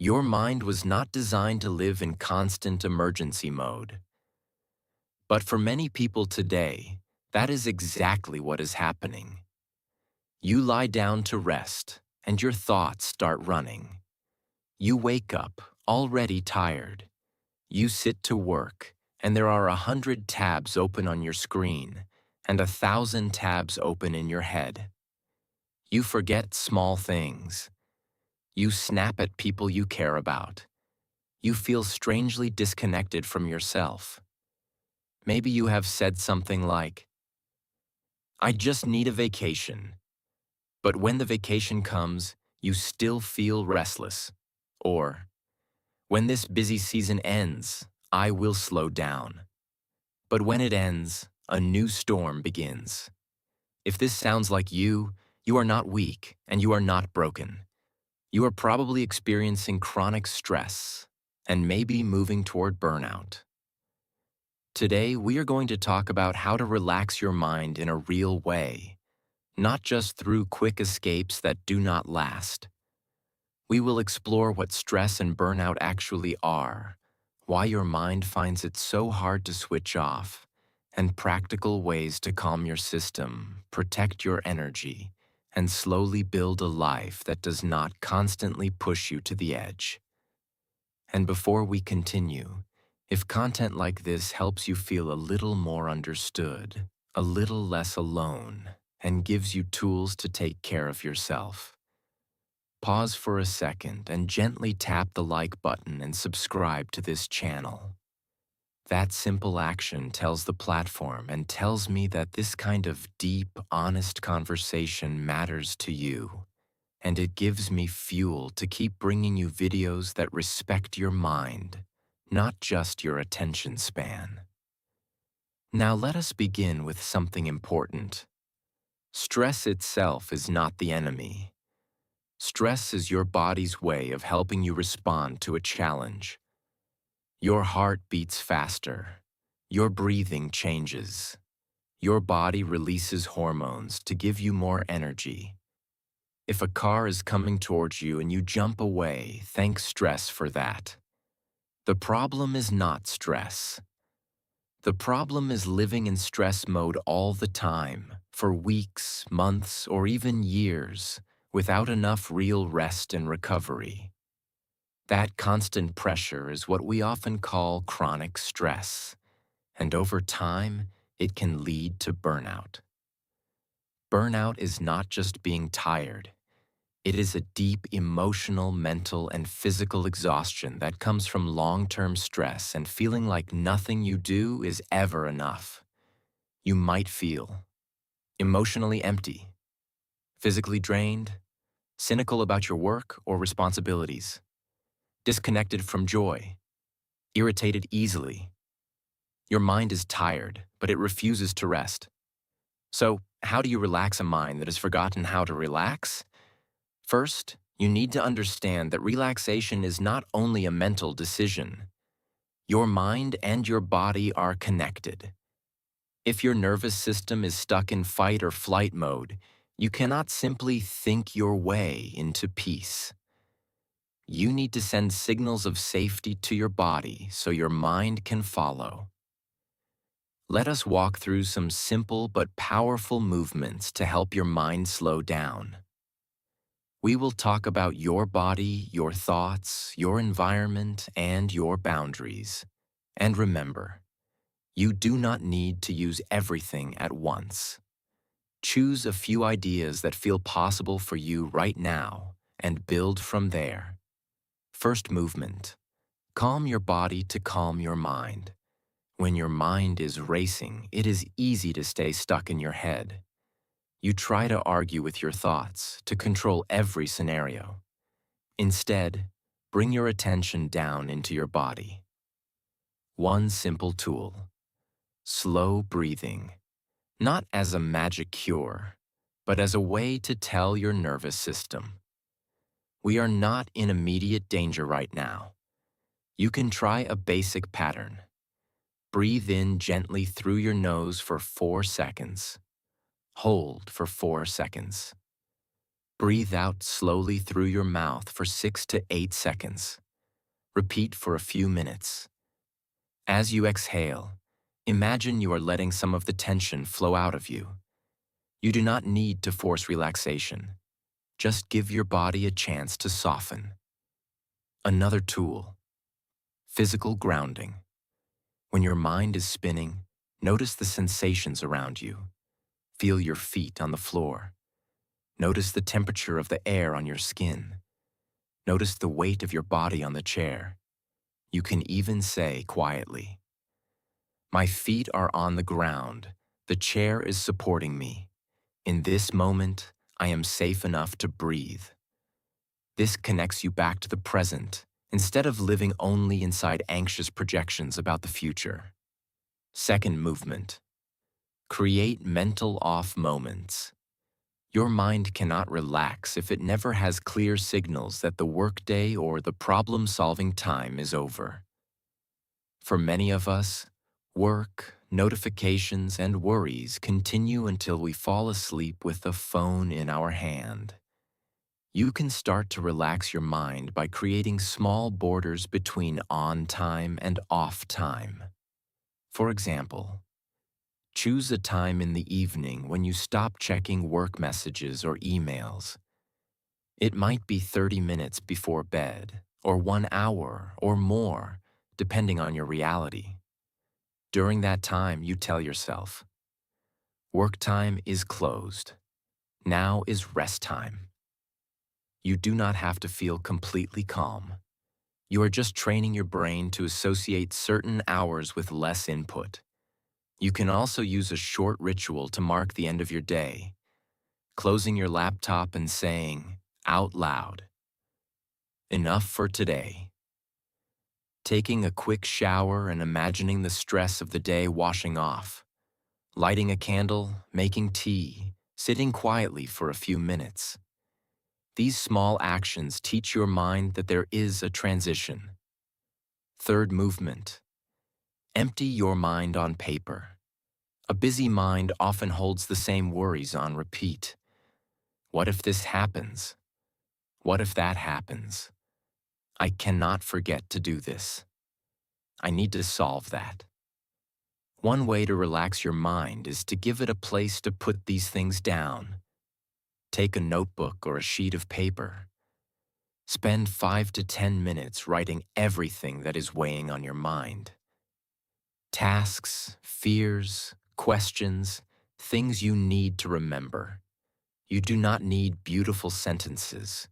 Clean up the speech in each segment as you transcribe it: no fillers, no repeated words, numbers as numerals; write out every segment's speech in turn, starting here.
Your mind was not designed to live in constant emergency mode. But for many people today, that is exactly what is happening. You lie down to rest, and your thoughts start running. You wake up, already tired. You sit to work, and there are 100 tabs open on your screen, and 1,000 tabs open in your head. You forget small things. You snap at people you care about. You feel strangely disconnected from yourself. Maybe you have said something like, "I just need a vacation." But when the vacation comes, you still feel restless. Or, "When this busy season ends, I will slow down." But when it ends, a new storm begins. If this sounds like you are not weak and you are not broken. You are probably experiencing chronic stress and maybe moving toward burnout. Today, we are going to talk about how to relax your mind in a real way, not just through quick escapes that do not last. We will explore what stress and burnout actually are, why your mind finds it so hard to switch off, and practical ways to calm your system, protect your energy, and slowly build a life that does not constantly push you to the edge. And before we continue, if content like this helps you feel a little more understood, a little less alone, and gives you tools to take care of yourself, pause for a second and gently tap the like button and subscribe to this channel. That simple action tells the platform and tells me that this kind of deep, honest conversation matters to you, and it gives me fuel to keep bringing you videos that respect your mind, not just your attention span. Now let us begin with something important. Stress itself is not the enemy. Stress is your body's way of helping you respond to a challenge. Your heart beats faster. Your breathing changes. Your body releases hormones to give you more energy. If a car is coming towards you and you jump away, thank stress for that. The problem is not stress. The problem is living in stress mode all the time, for weeks, months, or even years, without enough real rest and recovery. That constant pressure is what we often call chronic stress, and over time, it can lead to burnout. Burnout is not just being tired. It is a deep emotional, mental, and physical exhaustion that comes from long-term stress and feeling like nothing you do is ever enough. You might feel emotionally empty, physically drained, cynical about your work or responsibilities, disconnected from joy, irritated easily. Your mind is tired, but it refuses to rest. So, how do you relax a mind that has forgotten how to relax? First, you need to understand that relaxation is not only a mental decision. Your mind and your body are connected. If your nervous system is stuck in fight or flight mode, you cannot simply think your way into peace. You need to send signals of safety to your body so your mind can follow. Let us walk through some simple but powerful movements to help your mind slow down. We will talk about your body, your thoughts, your environment, and your boundaries. And remember, you do not need to use everything at once. Choose a few ideas that feel possible for you right now and build from there. First movement. Calm your body to calm your mind. When your mind is racing, it is easy to stay stuck in your head. You try to argue with your thoughts, to control every scenario. Instead, bring your attention down into your body. One simple tool. Slow breathing. Not as a magic cure, but as a way to tell your nervous system, we are not in immediate danger right now. You can try a basic pattern. Breathe in gently through your nose for 4 seconds. Hold for 4 seconds. Breathe out slowly through your mouth for 6 to 8 seconds. Repeat for a few minutes. As you exhale, imagine you are letting some of the tension flow out of you. You do not need to force relaxation. Just give your body a chance to soften. Another tool: physical grounding. When your mind is spinning, notice the sensations around you. Feel your feet on the floor. Notice the temperature of the air on your skin. Notice the weight of your body on the chair. You can even say quietly, "My feet are on the ground. The chair is supporting me. In this moment, I am safe enough to breathe." This connects you back to the present, instead of living only inside anxious projections about the future. Second movement: create mental off moments. Your mind cannot relax if it never has clear signals that the workday or the problem-solving time is over. For many of us, work, notifications, and worries continue until we fall asleep with the phone in our hand. You can start to relax your mind by creating small borders between on time and off time. For example, choose a time in the evening when you stop checking work messages or emails. It might be 30 minutes before bed, or 1 hour or more, depending on your reality. During that time, you tell yourself, "Work time is closed. Now is rest time." You do not have to feel completely calm. You are just training your brain to associate certain hours with less input. You can also use a short ritual to mark the end of your day, closing your laptop and saying, out loud, "Enough for today." Taking a quick shower and imagining the stress of the day washing off. Lighting a candle, making tea, sitting quietly for a few minutes. These small actions teach your mind that there is a transition. Third movement: empty your mind on paper. A busy mind often holds the same worries on repeat. What if this happens? What if that happens? I cannot forget to do this. I need to solve that. One way to relax your mind is to give it a place to put these things down. Take a notebook or a sheet of paper. Spend 5 to 10 minutes writing everything that is weighing on your mind. Tasks, fears, questions, things you need to remember. You do not need beautiful sentences.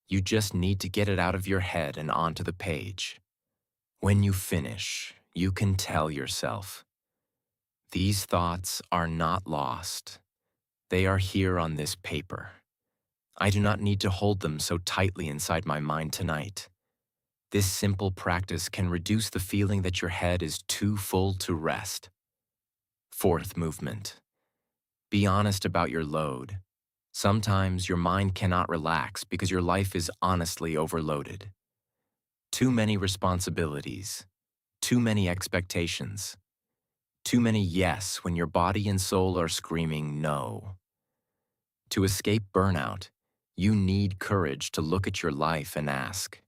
You just need to get it out of your head and onto the page. When you finish, you can tell yourself, "These thoughts are not lost. They are here on this paper. I do not need to hold them so tightly inside my mind tonight." This simple practice can reduce the feeling that your head is too full to rest. Fourth movement: be honest about your load. Sometimes your mind cannot relax because your life is honestly overloaded. Too many responsibilities, too many expectations, too many yes when your body and soul are screaming no. To escape burnout, you need courage to look at your life and ask,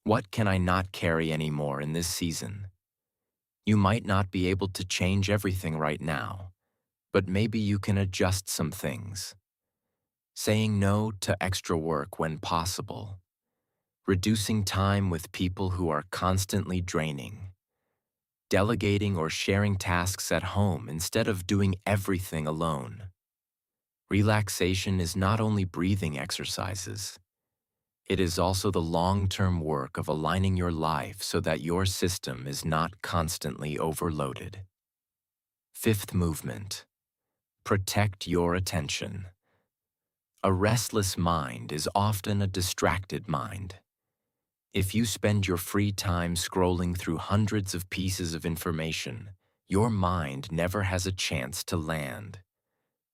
what can I not carry anymore in this season? You might not be able to change everything right now, but maybe you can adjust some things. Saying no to extra work when possible. Reducing time with people who are constantly draining. Delegating or sharing tasks at home instead of doing everything alone. Relaxation is not only breathing exercises. It is also the long-term work of aligning your life so that your system is not constantly overloaded. Fifth movement: protect your attention. A restless mind is often a distracted mind. If you spend your free time scrolling through hundreds of pieces of information, your mind never has a chance to land.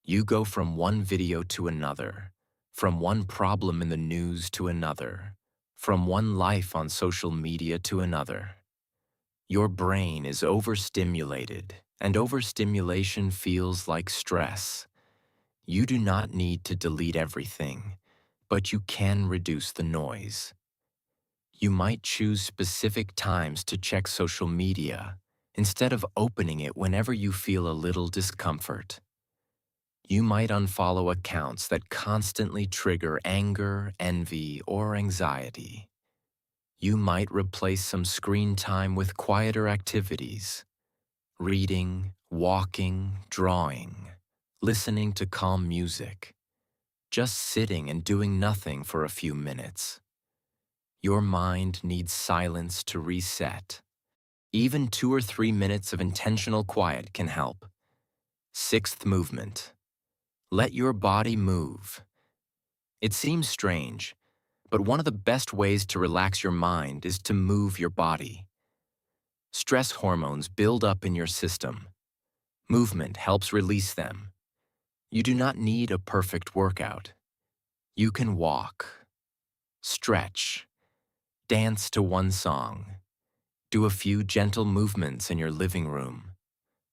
You go from one video to another, from one problem in the news to another, from one life on social media to another. Your brain is overstimulated, and overstimulation feels like stress. You do not need to delete everything, but you can reduce the noise. You might choose specific times to check social media instead of opening it whenever you feel a little discomfort. You might unfollow accounts that constantly trigger anger, envy, or anxiety. You might replace some screen time with quieter activities: reading, walking, drawing, listening to calm music, just sitting and doing nothing for a few minutes. Your mind needs silence to reset. Even 2 or 3 minutes of intentional quiet can help. Sixth movement. Let your body move. It seems strange, but one of the best ways to relax your mind is to move your body. Stress hormones build up in your system. Movement helps release them. You do not need a perfect workout. You can walk, stretch, dance to one song, do a few gentle movements in your living room.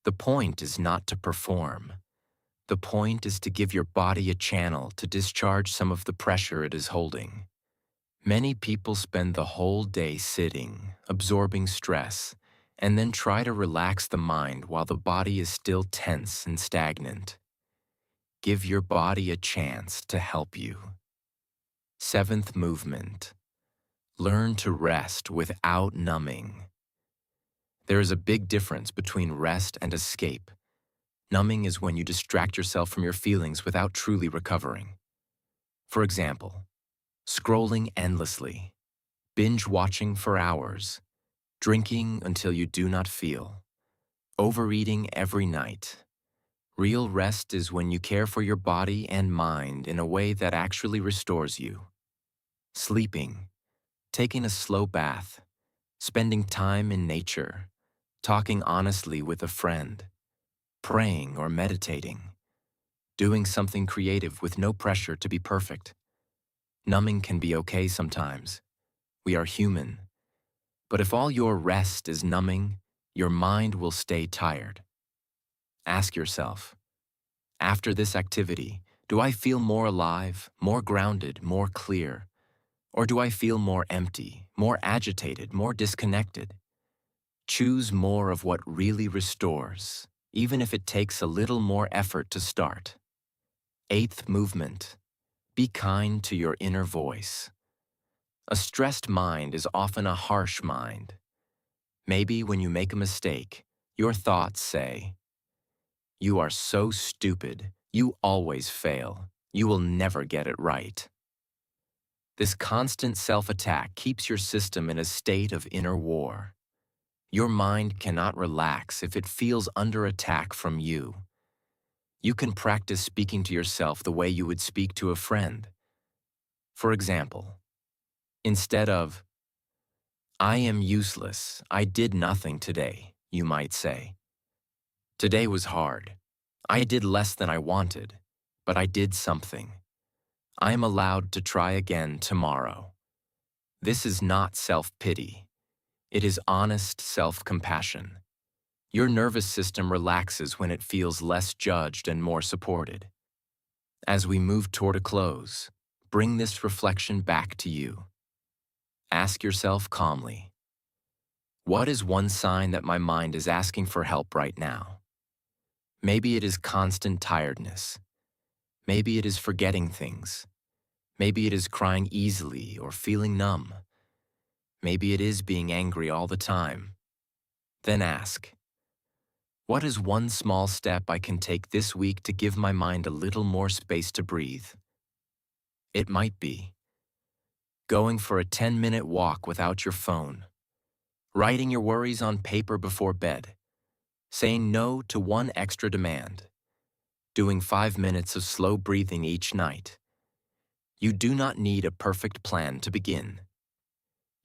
The point is not to perform. The point is to give your body a channel to discharge some of the pressure it is holding. Many people spend the whole day sitting, absorbing stress, and then try to relax the mind while the body is still tense and stagnant. Give your body a chance to help you. Seventh movement. Learn to rest without numbing. There is a big difference between rest and escape. Numbing is when you distract yourself from your feelings without truly recovering. For example, scrolling endlessly, binge watching for hours, drinking until you do not feel, overeating every night. Real rest is when you care for your body and mind in a way that actually restores you. Sleeping, taking a slow bath, spending time in nature, talking honestly with a friend, praying or meditating, doing something creative with no pressure to be perfect. Numbing can be okay sometimes. We are human. But if all your rest is numbing, your mind will stay tired. Ask yourself, after this activity, do I feel more alive, more grounded, more clear? Or do I feel more empty, more agitated, more disconnected? Choose more of what really restores, even if it takes a little more effort to start. Eighth movement. Be kind to your inner voice. A stressed mind is often a harsh mind. Maybe when you make a mistake, your thoughts say, "You are so stupid. You always fail. You will never get it right." This constant self-attack keeps your system in a state of inner war. Your mind cannot relax if it feels under attack from you. You can practice speaking to yourself the way you would speak to a friend. For example, instead of, "I am useless, I did nothing today," you might say, "Today was hard. I did less than I wanted, but I did something. I am allowed to try again tomorrow." This is not self-pity. It is honest self-compassion. Your nervous system relaxes when it feels less judged and more supported. As we move toward a close, bring this reflection back to you. Ask yourself calmly, what is one sign that my mind is asking for help right now? Maybe it is constant tiredness. Maybe it is forgetting things. Maybe it is crying easily or feeling numb. Maybe it is being angry all the time. Then ask, what is one small step I can take this week to give my mind a little more space to breathe? It might be going for a 10-minute walk without your phone, writing your worries on paper before bed, saying no to one extra demand, doing 5 minutes of slow breathing each night. You do not need a perfect plan to begin.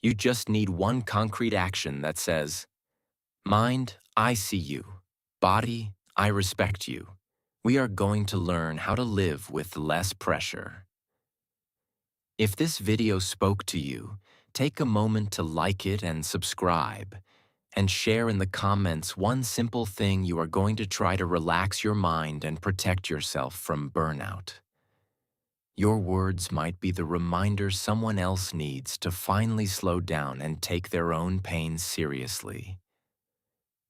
You just need one concrete action that says, "Mind, I see you. Body, I respect you. We are going to learn how to live with less pressure." If this video spoke to you, take a moment to like it and subscribe. And share in the comments one simple thing you are going to try to relax your mind and protect yourself from burnout. Your words might be the reminder someone else needs to finally slow down and take their own pain seriously.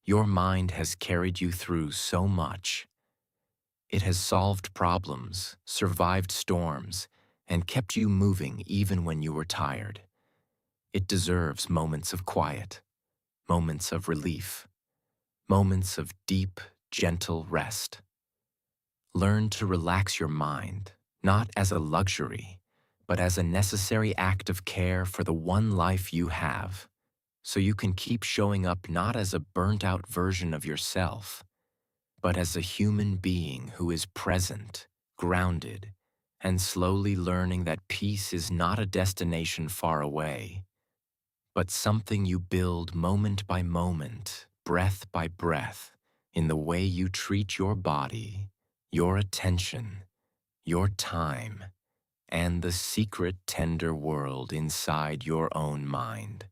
Your mind has carried you through so much. It has solved problems, survived storms, and kept you moving even when you were tired. It deserves moments of quiet, moments of relief, moments of deep, gentle rest. Learn to relax your mind, not as a luxury, but as a necessary act of care for the one life you have, so you can keep showing up not as a burnt-out version of yourself, but as a human being who is present, grounded, and slowly learning that peace is not a destination far away, but something you build moment by moment, breath by breath, in the way you treat your body, your attention, your time, and the secret, tender world inside your own mind.